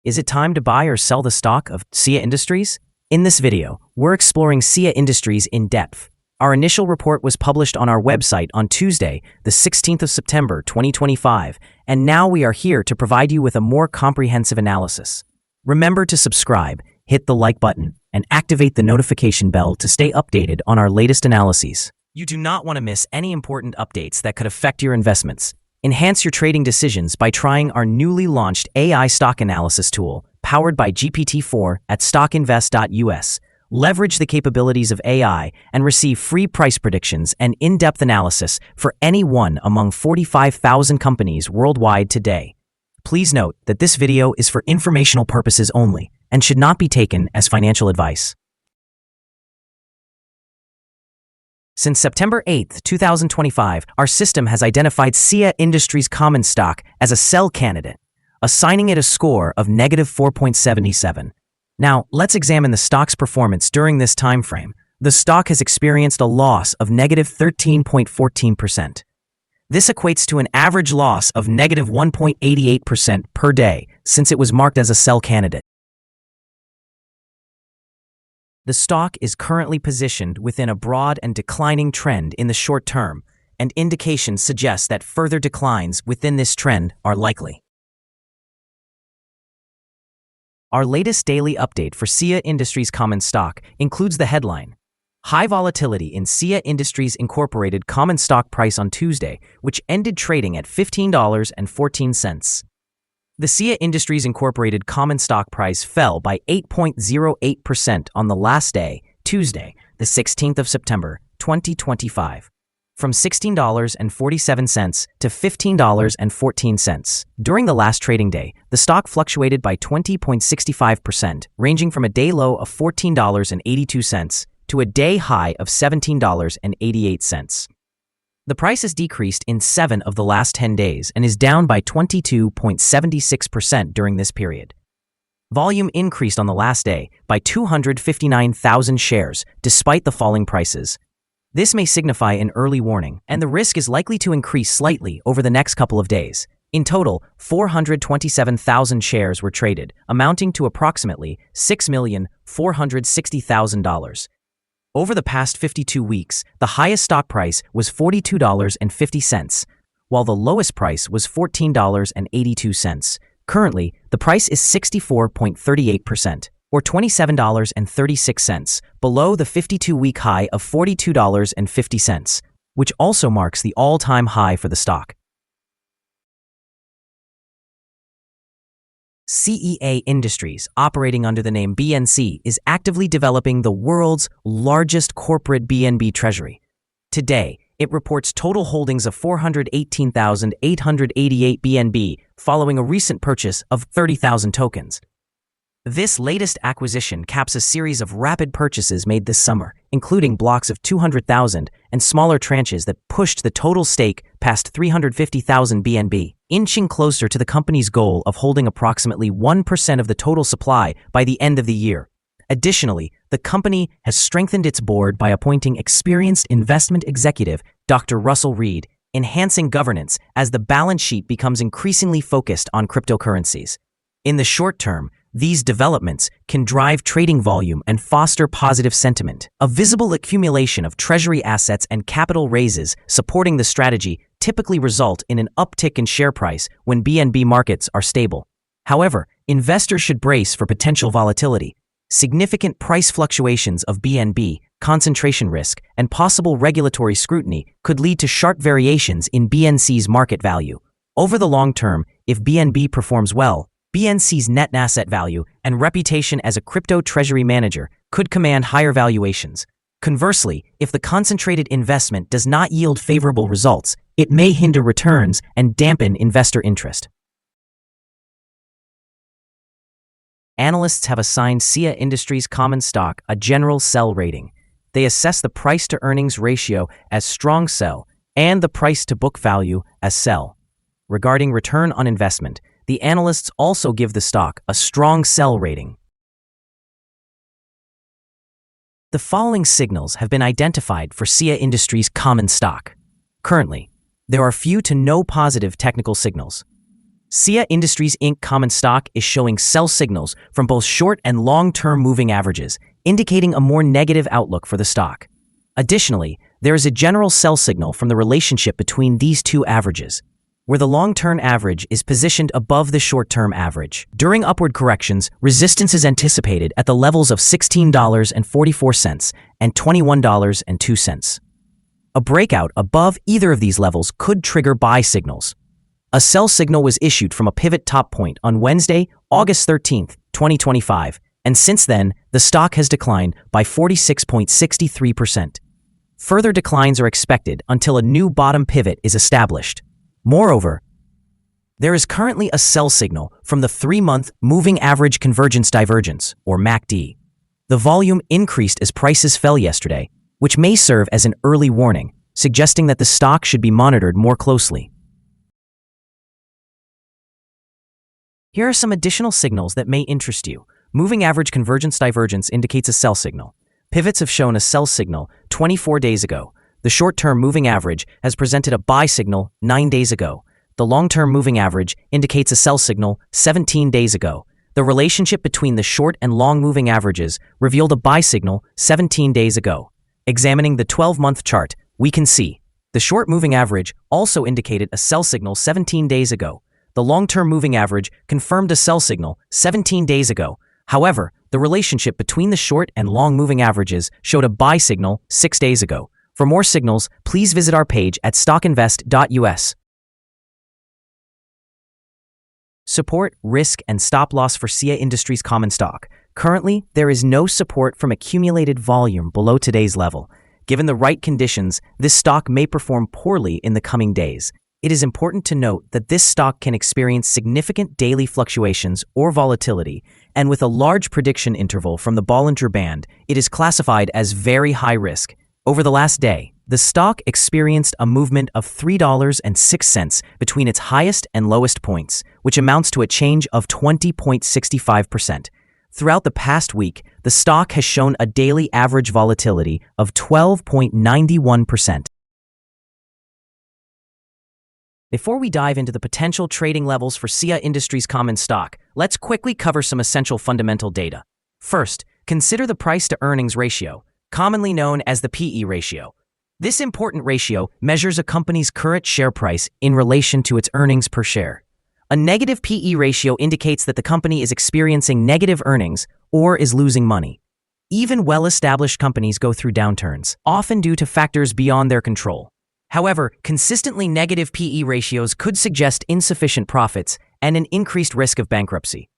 Is it time to buy or sell the stock of Cea Industries? In this video, we're exploring Cea Industries in depth. Our initial report was published on our website on Tuesday, the 16th of September, 2025, and now we are here to provide you with a more comprehensive analysis. Remember to subscribe, hit the like button, and activate the notification bell to stay updated on our latest analyses. You do not want to miss any important updates that could affect your investments. Enhance your trading decisions by trying our newly launched AI stock analysis tool, powered by GPT-4 at StockInvest.us. Leverage the capabilities of AI and receive free price predictions and in-depth analysis for any one among 45,000 companies worldwide today. Please note that this video is for informational purposes only and should not be taken as financial advice. Since September 8, 2025, our system has identified Cea Industries common stock as a sell candidate, assigning it a score of -4.77. Now, let's examine the stock's performance during this time frame. The stock has experienced a loss of -13.14%. This equates to an average loss of -1.88% per day since it was marked as a sell candidate. The stock is currently positioned within a broad and declining trend in the short term, and indications suggest that further declines within this trend are likely. Our latest daily update for Cea Industries common stock includes the headline, High Volatility in Cea Industries Inc. common stock price on Tuesday, which ended trading at $15.14. The Cea Industries Inc. common stock price fell by 8.08% on the last day, Tuesday, the 16th of September, 2025, from $16.47 to $15.14. During the last trading day, the stock fluctuated by 20.65%, ranging from a day low of $14.82 to a day high of $17.88. The price has decreased in 7 of the last 10 days and is down by 22.76% during this period. Volume increased on the last day by 259,000 shares despite the falling prices. This may signify an early warning, and the risk is likely to increase slightly over the next couple of days. In total, 427,000 shares were traded, amounting to approximately $6,460,000. Over the past 52 weeks, the highest stock price was $42.50, while the lowest price was $14.82. Currently, the price is 64.38%, or $27.36, below the 52-week high of $42.50, which also marks the all-time high for the stock. Cea Industries, operating under the name BNC, is actively developing the world's largest corporate BNB treasury. Today, it reports total holdings of 418,888 BNB following a recent purchase of 30,000 tokens. This latest acquisition caps a series of rapid purchases made this summer, including blocks of 200,000 and smaller tranches that pushed the total stake past 350,000 BNB, inching closer to the company's goal of holding approximately 1% of the total supply by the end of the year. Additionally, the company has strengthened its board by appointing experienced investment executive Dr. Russell Reed, enhancing governance as the balance sheet becomes increasingly focused on cryptocurrencies. In the short term, these developments can drive trading volume and foster positive sentiment. A visible accumulation of treasury assets and capital raises supporting the strategy typically result in an uptick in share price when BNB markets are stable. However, investors should brace for potential volatility. Significant price fluctuations of BNB, concentration risk, and possible regulatory scrutiny could lead to sharp variations in BNC's market value. Over the long term, if BNB performs well, BNC's net asset value and reputation as a crypto treasury manager could command higher valuations. Conversely, if the concentrated investment does not yield favorable results, it may hinder returns and dampen investor interest. Analysts have assigned Cea Industries common stock a general sell rating. They assess the price-to-earnings ratio as strong sell and the price-to-book value as sell. Regarding return on investment, the analysts also give the stock a strong sell rating. The following signals have been identified for Cea Industries common stock. Currently, there are few to no positive technical signals. Cea Industries Inc. common stock is showing sell signals from both short and long-term moving averages, indicating a more negative outlook for the stock. Additionally, there is a general sell signal from the relationship between these two averages, where the long-term average is positioned above the short-term average. During upward corrections, resistance is anticipated at the levels of $16.44 and $21.02. A breakout above either of these levels could trigger buy signals. A sell signal was issued from a pivot top point on Wednesday, August 13, 2025, and since then, the stock has declined by 46.63%. Further declines are expected until a new bottom pivot is established. Moreover, there is currently a sell signal from the 3-month Moving Average Convergence Divergence, or MACD. The volume increased as prices fell yesterday, which may serve as an early warning, suggesting that the stock should be monitored more closely. Here are some additional signals that may interest you. Moving Average Convergence Divergence indicates a sell signal. Pivots have shown a sell signal 24 days ago. The short-term moving average has presented a buy signal 9 days ago. The long-term moving average indicates a sell signal 17 days ago. The relationship between the short and long moving averages revealed a buy signal 17 days ago. Examining the 12-month chart, we can see the short moving average also indicated a sell signal 17 days ago. The long-term moving average confirmed a sell signal 17 days ago. However, the relationship between the short and long moving averages showed a buy signal 6 days ago. For more signals, please visit our page at StockInvest.us. Support, risk, and stop loss for Cea Industries common stock. Currently, there is no support from accumulated volume below today's level. Given the right conditions, this stock may perform poorly in the coming days. It is important to note that this stock can experience significant daily fluctuations or volatility, and with a large prediction interval from the Bollinger Band, it is classified as very high risk. Over the last day, the stock experienced a movement of $3.06 between its highest and lowest points, which amounts to a change of 20.65%. Throughout the past week, the stock has shown a daily average volatility of 12.91%. Before we dive into the potential trading levels for Cea Industries common stock, let's quickly cover some essential fundamental data. First, consider the price-to-earnings ratio, commonly known as the PE ratio. This important ratio measures a company's current share price in relation to its earnings per share. A negative PE ratio indicates that the company is experiencing negative earnings or is losing money. Even well-established companies go through downturns, often due to factors beyond their control. However, consistently negative PE ratios could suggest insufficient profits and an increased risk of bankruptcy.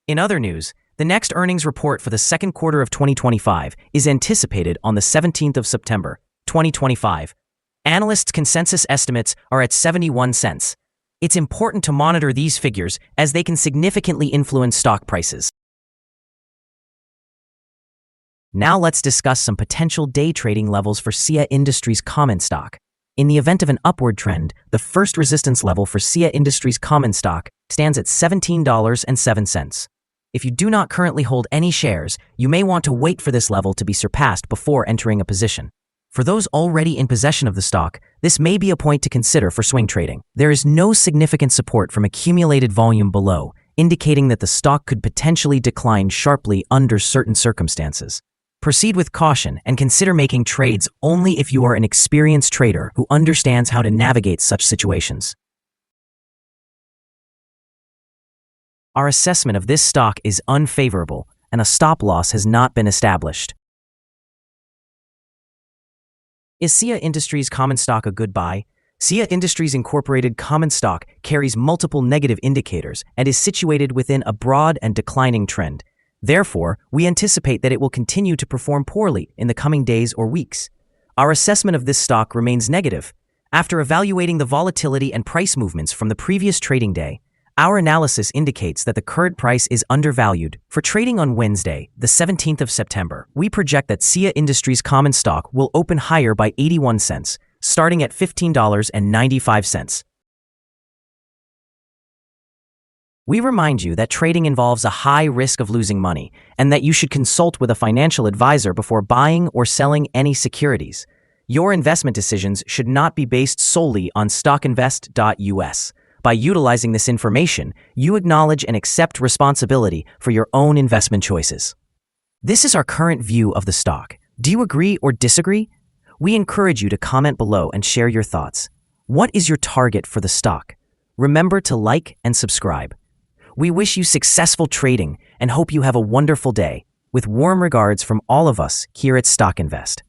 In other news, the next earnings report for the second quarter of 2025 is anticipated on the 17th of September, 2025. Analysts' consensus estimates are at 71 cents. It's important to monitor these figures as they can significantly influence stock prices. Now let's discuss some potential day trading levels for Cea Industries common stock. In the event of an upward trend, the first resistance level for Cea Industries common stock stands at $17.07. If you do not currently hold any shares, you may want to wait for this level to be surpassed before entering a position. For those already in possession of the stock, this may be a point to consider for swing trading. There is no significant support from accumulated volume below, indicating that the stock could potentially decline sharply under certain circumstances. Proceed with caution and consider making trades only if you are an experienced trader who understands how to navigate such situations. Our assessment of this stock is unfavorable, and a stop loss has not been established. Is Cea Industries common stock a good buy? Cea Industries Incorporated common stock carries multiple negative indicators and is situated within a broad and declining trend. Therefore, we anticipate that it will continue to perform poorly in the coming days or weeks. Our assessment of this stock remains negative. After evaluating the volatility and price movements from the previous trading day, our analysis indicates that the current price is undervalued. For trading on Wednesday, the 17th of September, we project that Cea Industries common stock will open higher by 81 cents, starting at $15.95. We remind you that trading involves a high risk of losing money and that you should consult with a financial advisor before buying or selling any securities. Your investment decisions should not be based solely on StockInvest.us, By utilizing this information, you acknowledge and accept responsibility for your own investment choices. This is our current view of the stock. Do you agree or disagree? We encourage you to comment below and share your thoughts. What is your target for the stock? Remember to like and subscribe. We wish you successful trading and hope you have a wonderful day. With warm regards from all of us here at Stock Invest.